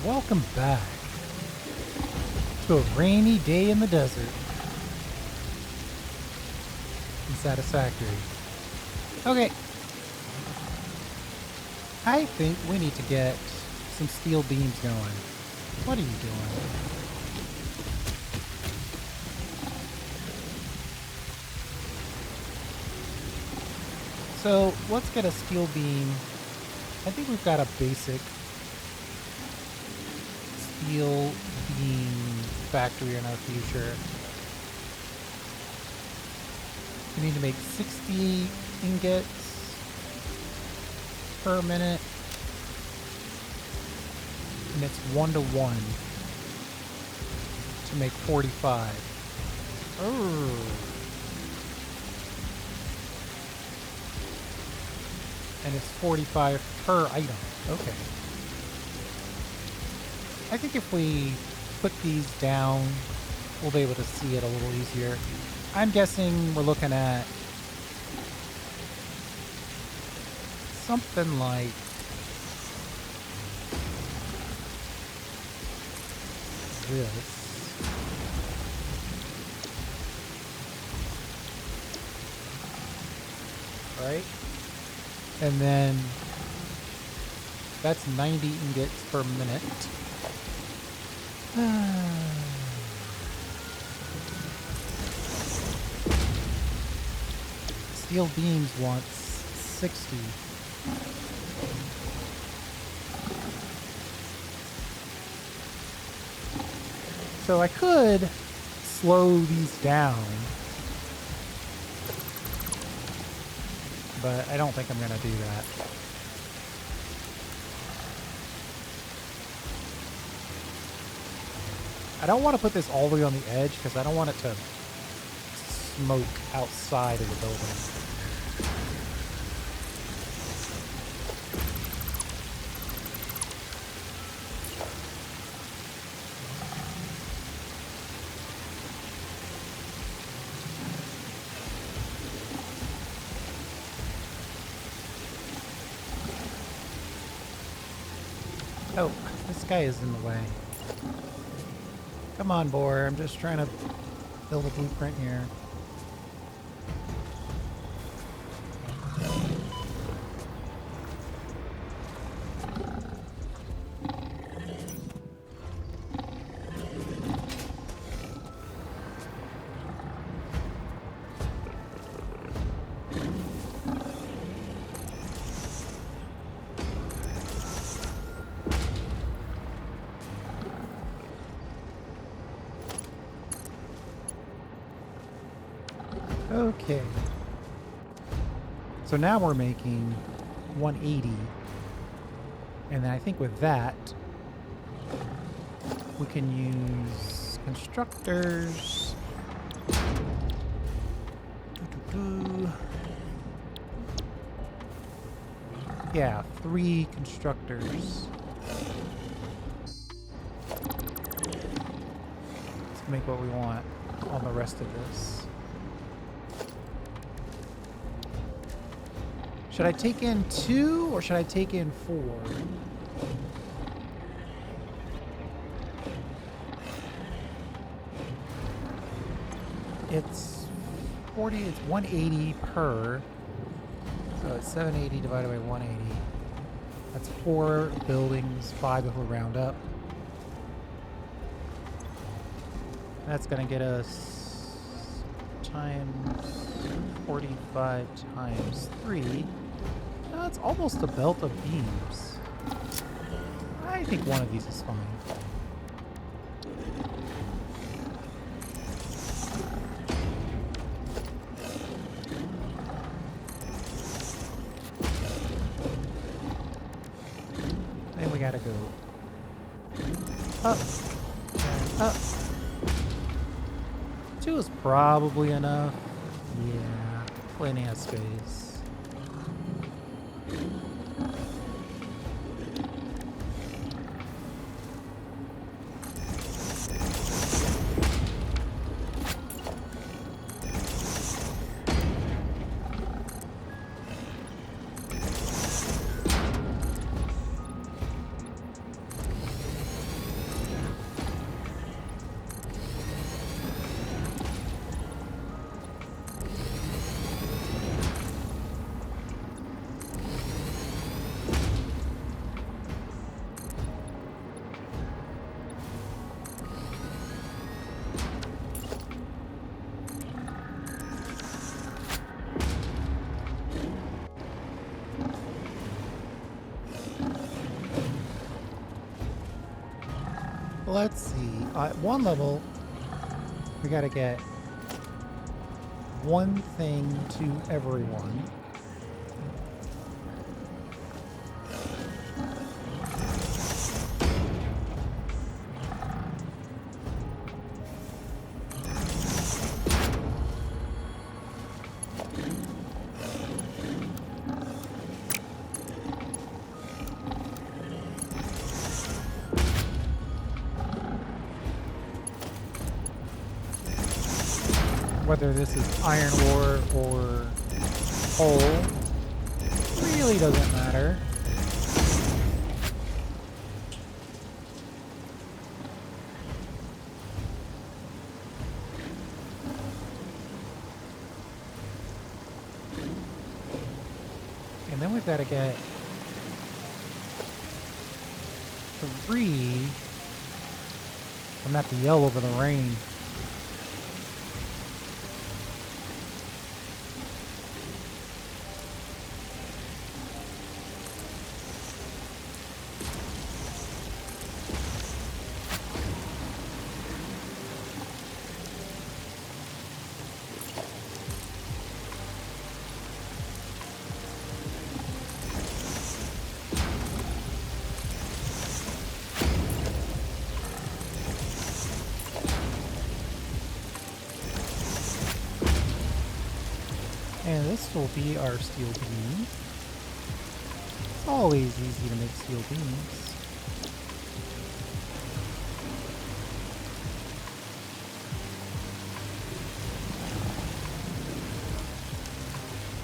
Welcome back to a rainy day in the desert in Satisfactory. Okay, I think we need to get some steel beams going. What are you doing? So let's get a steel beam. I think we've got a basic steel beam factory in our future. We need to make 60 ingots per minute. And it's 1-to-1 to make 45. And it's 45 per item. Okay. I think if we put these down, we'll be able to see it a little easier. I'm guessing we're looking at something like this. Right? And then that's 90 ingots per minute. Steel beams wants 60. So I could slow these down, but I don't think I'm going to do that. I don't want to put this all the way on the edge because I don't want it to smoke outside of the building. Oh, this guy is in the way. Come on, boy. I'm just trying to build a blueprint here. Okay. So now we're making 180. And then I think with that, we can use constructors. Yeah, 3 constructors. Let's make what we want on the rest of this. Should I take in 2 or should I take in 4? It's 40, it's 180 per. So it's 780 divided by 180. That's 4 buildings, 5 if we round up. That's gonna get us times 45 times 3. That's almost a belt of beams. I think one of these is fine. Then we gotta go up and up. 2 is probably enough. Yeah, plenty of space. let's see. At one level, we gotta get one thing to everyone. Whether this is iron ore or coal really doesn't matter. And then we've got to get 3. I'm at to yell over the rain. And this will be our steel beam. It's always easy to make steel beams.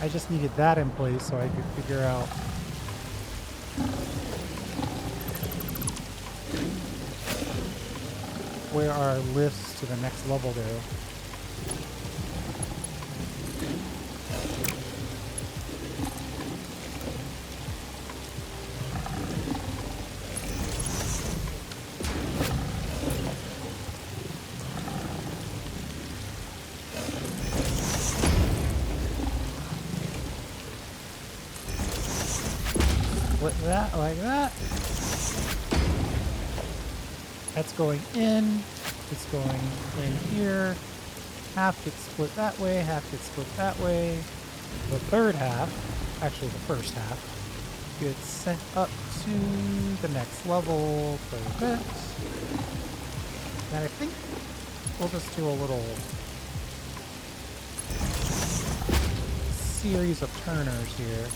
I just needed that in place so I could figure out where our lifts to the next level go. Split that like that. That's going in. It's going in here. Half gets split that way, half gets split that way. The third half, actually the first half, gets sent up to the next level for a bit. And I think we'll just do a little series of turners here.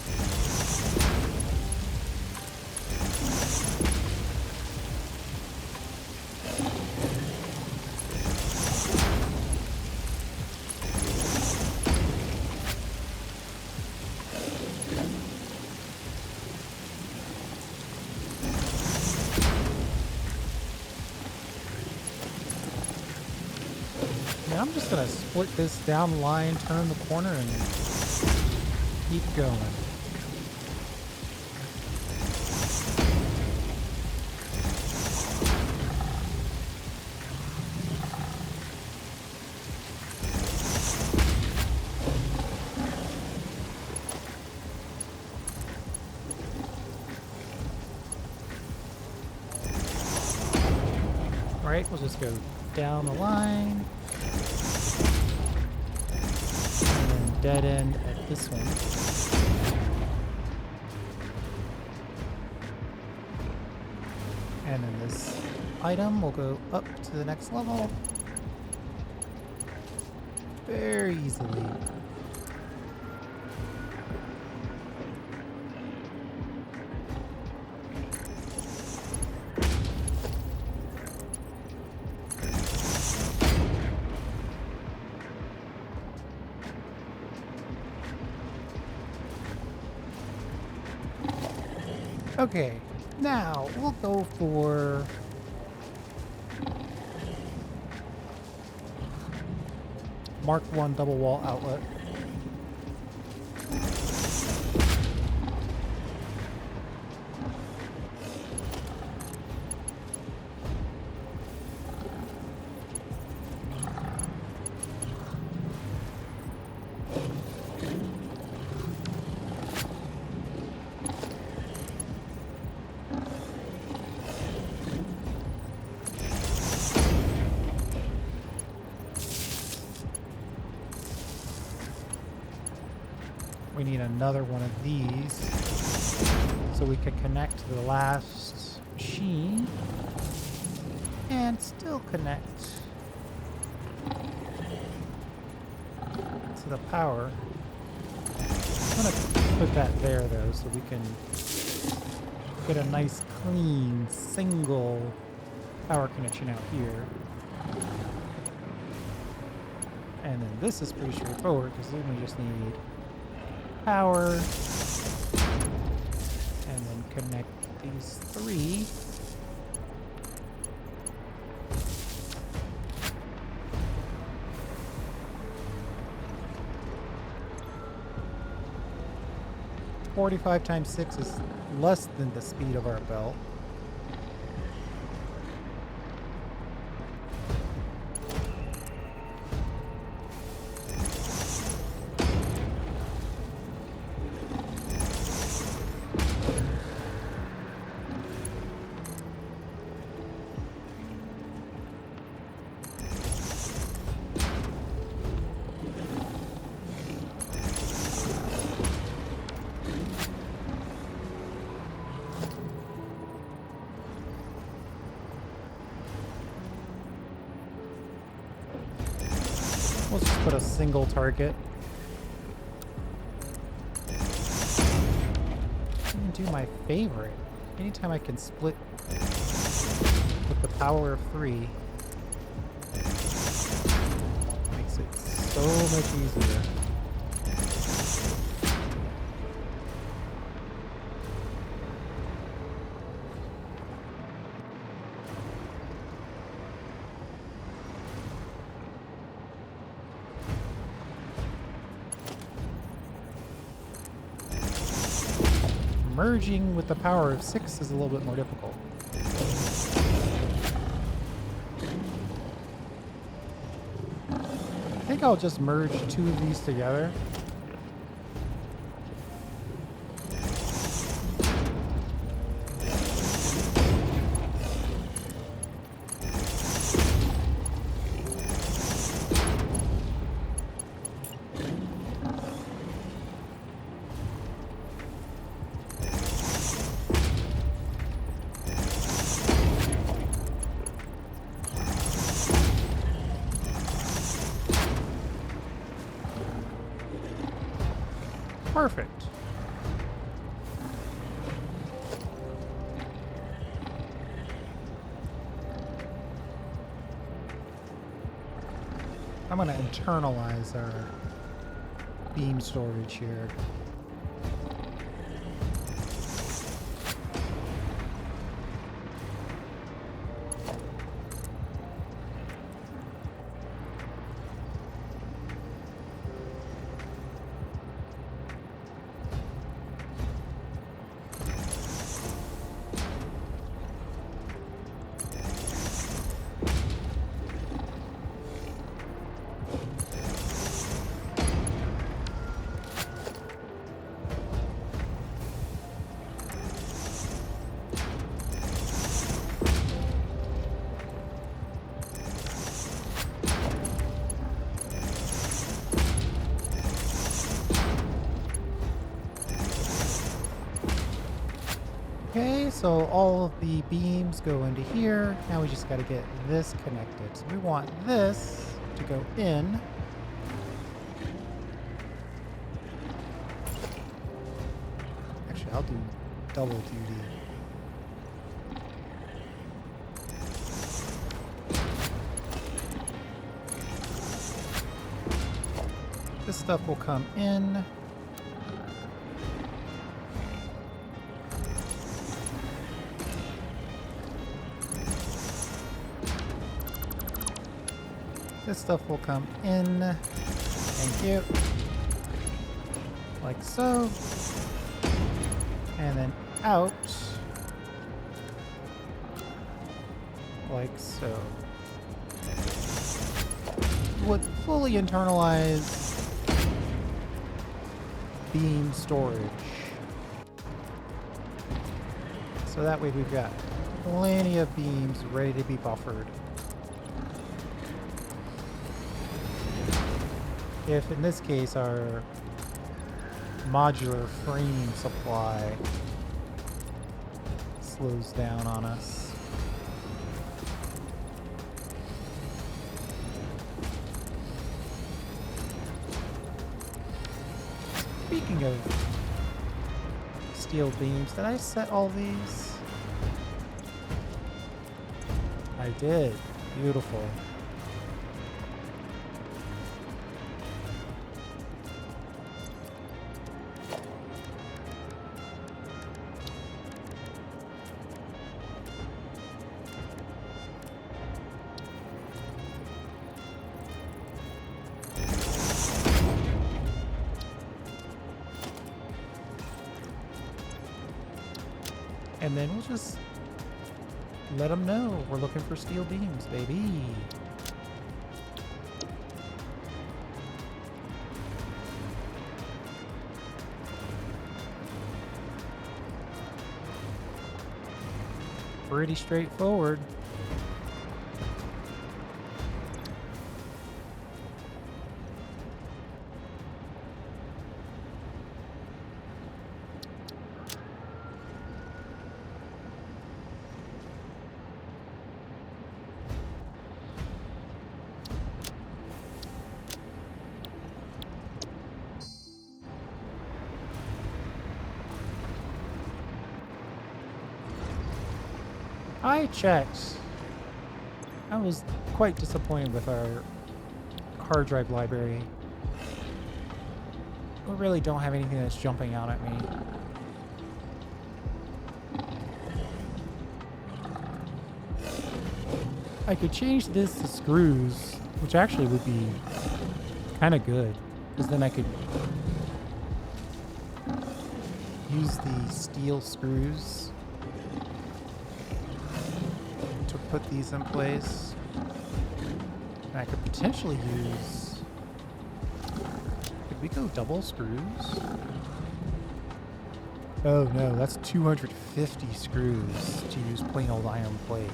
I'm just gonna split this down the line, turn the corner, and keep going. All right, we'll just go down the line. Dead end at this one. And then this item will go up to the next level very easily. Okay, now we'll go for Mark 1 double wall outlet. we need another one of these so we can connect to the last machine and still connect to the power. I'm going to put that there though so we can get a nice clean single power connection out here. And then this is pretty straightforward because then we just need power and then connect these three. $45 times 6 is less than the speed of our belt. Let's just put a single target. And do my favorite. Anytime I can split with the power of 3 makes it so much easier. Merging with the power of 6 is a little bit more difficult. I think I'll just merge 2 of these together. Perfect. I'm going to internalize our beam storage here. Okay, so all of the beams go into here. Now we just got to get this connected. So we want this to go in. Actually, I'll do double duty. This stuff will come in. This stuff will come in. Thank you. Like so. And then out. Like so. Would fully internalize beam storage. So that way we've got plenty of beams ready to be buffered. If in this case our modular frame supply slows down on us. Speaking of steel beams, did I set all these? I did. Beautiful. And then we'll just let them know we're looking for steel beams, baby. Pretty straightforward. I checked. I was quite disappointed with our hard drive library. We really don't have anything that's jumping out at me. I could change this to screws, which actually would be kind of good, because then I could use the steel screws to put these in place. And I could potentially use... Could we go double screws? Oh no, that's 250 screws to use plain old iron plate.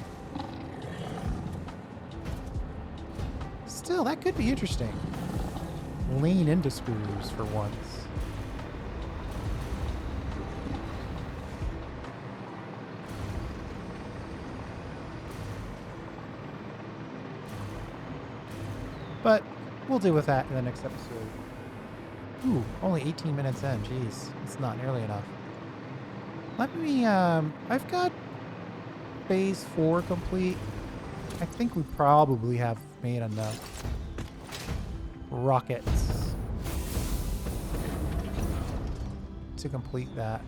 Still, that could be interesting. Lean into screws for once. But we'll deal with that in the next episode. Ooh, only 18 minutes in. Jeez, it's not nearly enough. Let me, I've got phase 4 complete. I think we probably have made enough rockets to complete that.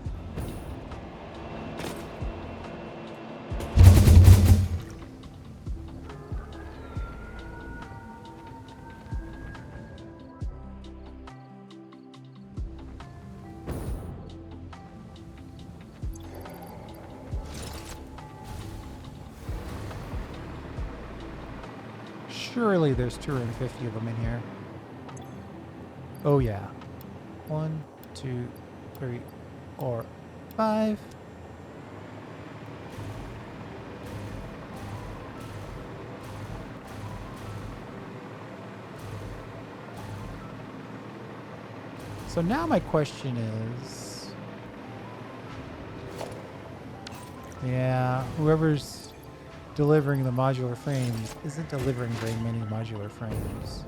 Surely there's 250 of them in here. Oh yeah. 1, 2, 3, 4, 5. So now my question is... Yeah, whoever's delivering the modular frames isn't delivering very many modular frames.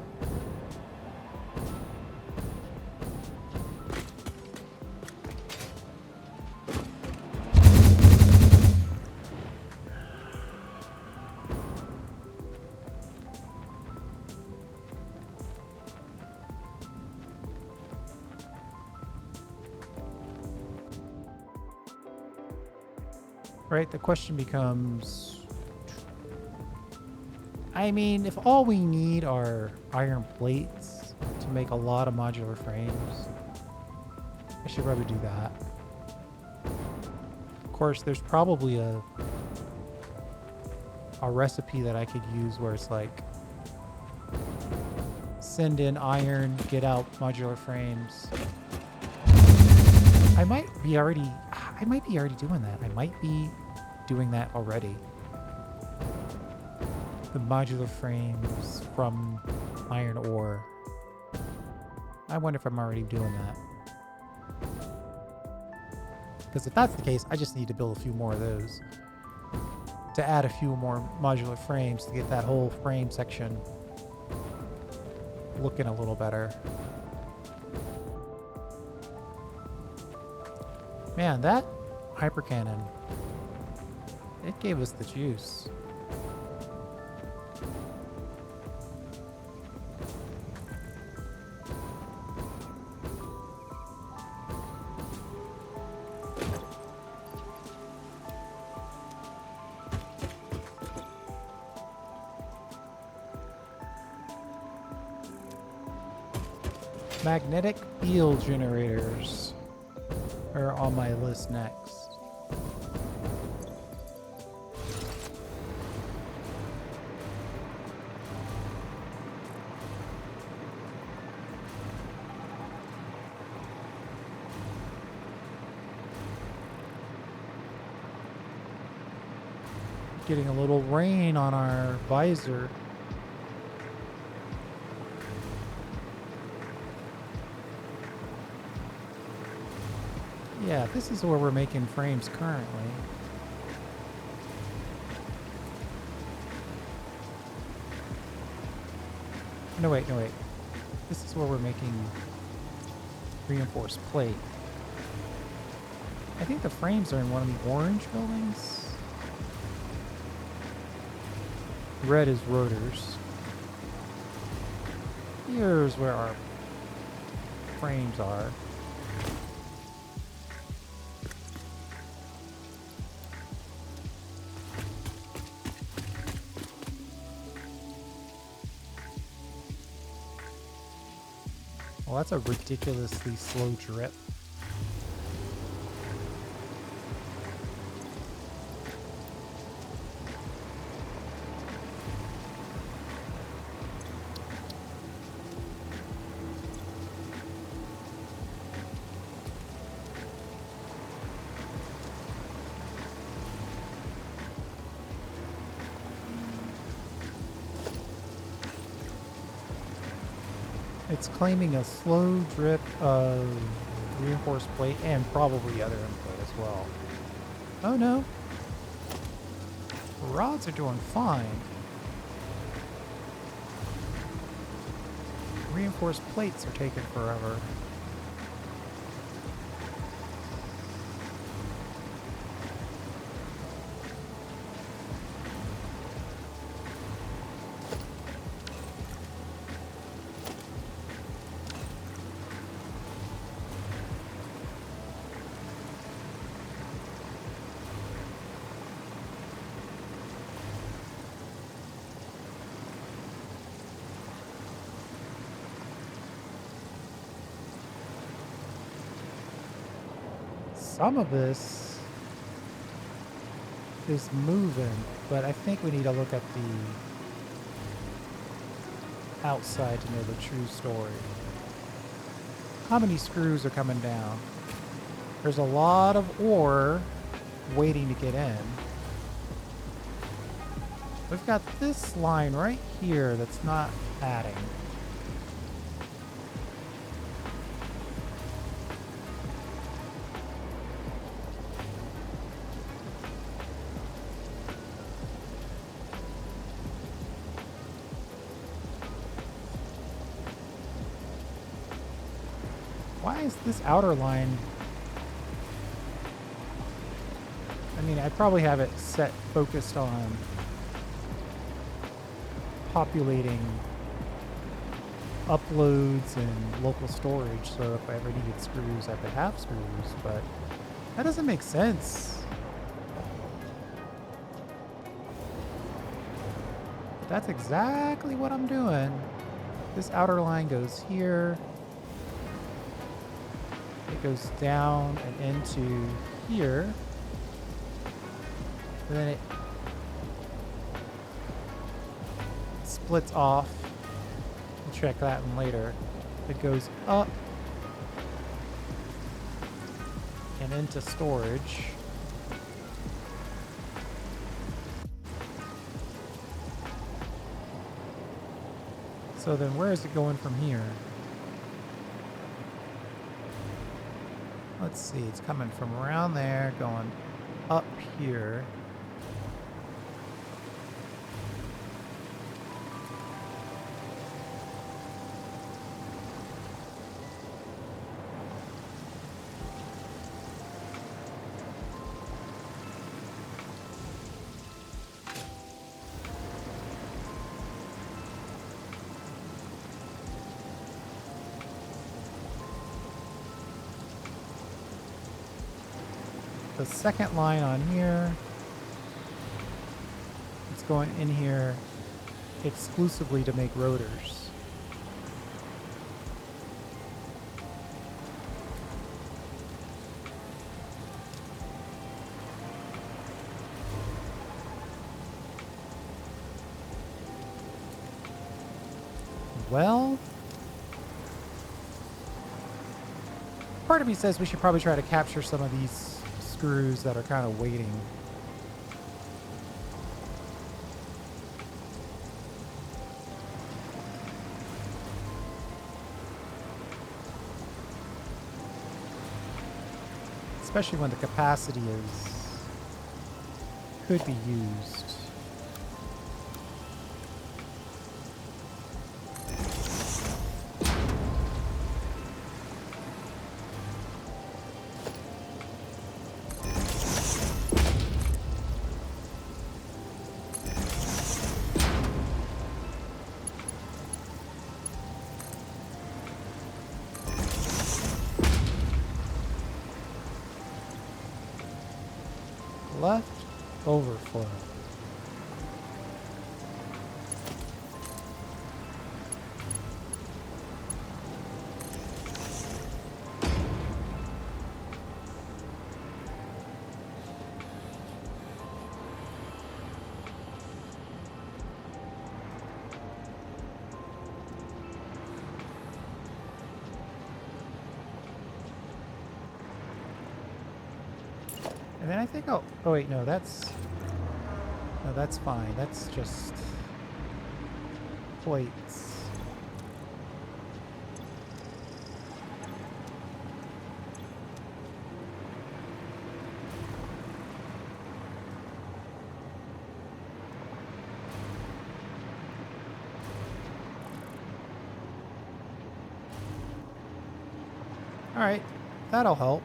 Right, the question becomes... I mean, if all we need are iron plates to make a lot of modular frames, I should probably do that. Of course, there's probably a recipe that I could use where it's like, send in iron, get out modular frames. I might be already doing that. I might be doing that already. The modular frames from iron ore. I wonder if I'm already doing that. Because if that's the case, I just need to build a few more of those to add a few more modular frames to get that whole frame section looking a little better. Man, that hyper cannon, it gave us the juice. Magnetic field generators are on my list next. Getting a little rain on our visor. Yeah, this is where we're making frames currently. No, wait. This is where we're making reinforced plate. I think the frames are in one of the orange buildings. Red is rotors. Here's where our frames are. Well, that's a ridiculously slow drip. It's claiming a slow drip of reinforced plate and probably other input as well. Oh no. Rods are doing fine. Reinforced plates are taking forever. Some of this is moving, but I think we need to look at the outside to know the true story. How many screws are coming down? There's a lot of ore waiting to get in. We've got this line right here that's not adding. Why is this outer line? I mean, I probably have it set focused on populating uploads and local storage, so if I ever needed screws, I could have screws, but that doesn't make sense. That's exactly what I'm doing. This outer line goes here. It goes down and into here. And then it splits off. We'll check that one later. It goes up and into storage. So then where is it going from here? let's see. It's coming from around there, going up here. The second line on here, it's going in here exclusively to make rotors. Well, part of me says we should probably try to capture some of these screws that are kind of waiting. Especially when the capacity could be used. Left overflow. And then I think I'll... Oh, wait, no, that's... No, that's fine. That's just... plates. Alright, that'll help.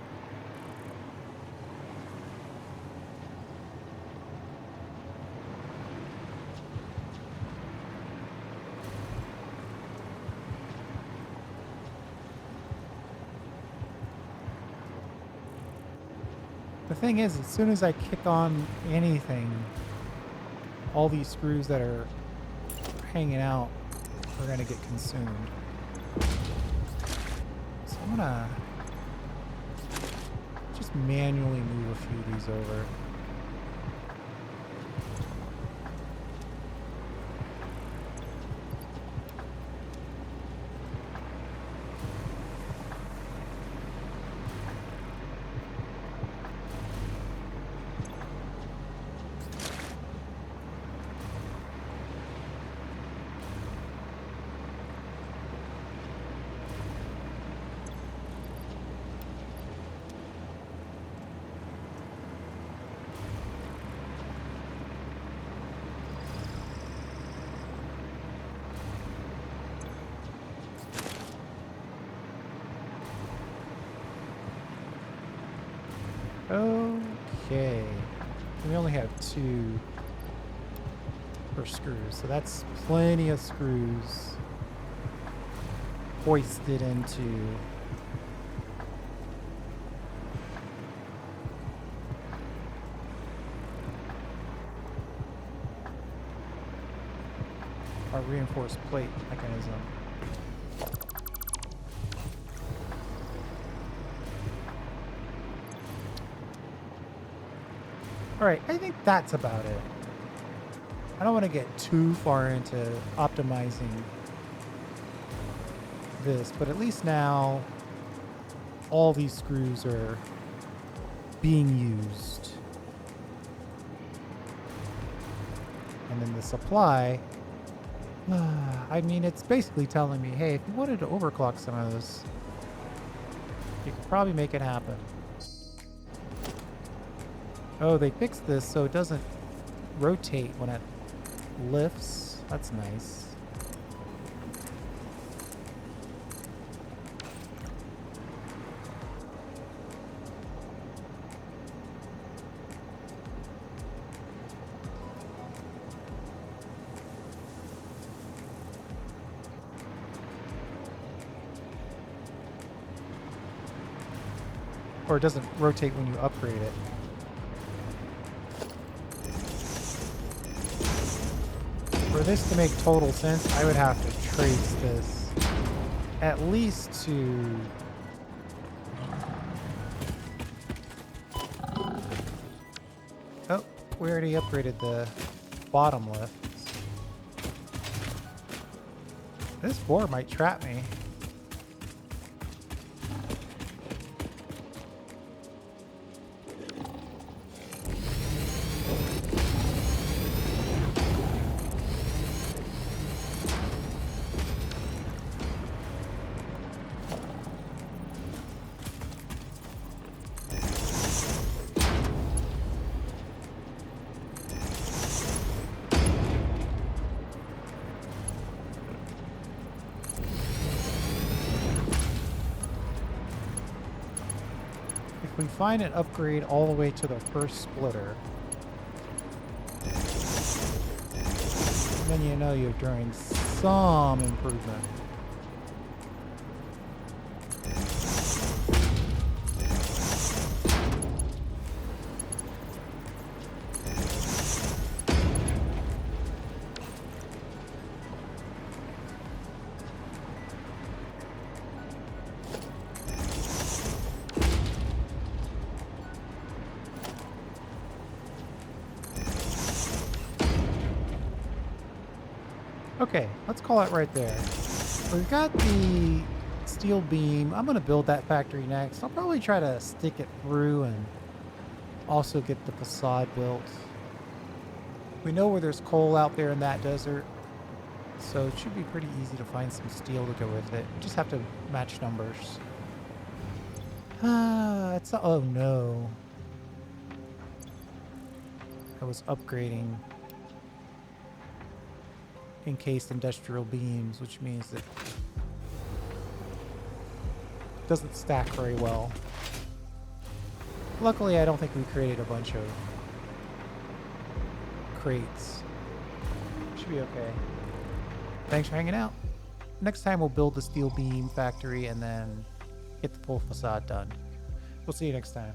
The thing is, as soon as I kick on anything, all these screws that are hanging out are going to get consumed. So I'm going to just manually move a few of these over. Okay. We only have 2 per screw, so that's plenty of screws hoisted into our reinforced plate mechanism. Alright, I think that's about it. I don't want to get too far into optimizing this, but at least now all these screws are being used. And then the supply, I mean, it's basically telling me, hey, if you wanted to overclock some of this, you could probably make it happen. Oh, they fixed this so it doesn't rotate when it lifts. That's nice. Or it doesn't rotate when you upgrade it. For this to make total sense, I would have to trace this at least to... Oh, we already upgraded the bottom lifts. This boar might trap me. If we find an upgrade all the way to the first splitter, then you know you're doing some improvement. Okay, let's call it right there. We've got the steel beam. I'm going to build that factory next. I'll probably try to stick it through and also get the facade built. We know where there's coal out there in that desert, so it should be pretty easy to find some steel to go with it. We just have to match numbers. Oh no. I was upgrading encased industrial beams, which means that it doesn't stack very well. Luckily, I don't think we created a bunch of crates. Should be okay. Thanks for hanging out. Next time we'll build the steel beam factory and then get the full facade done. We'll see you next time.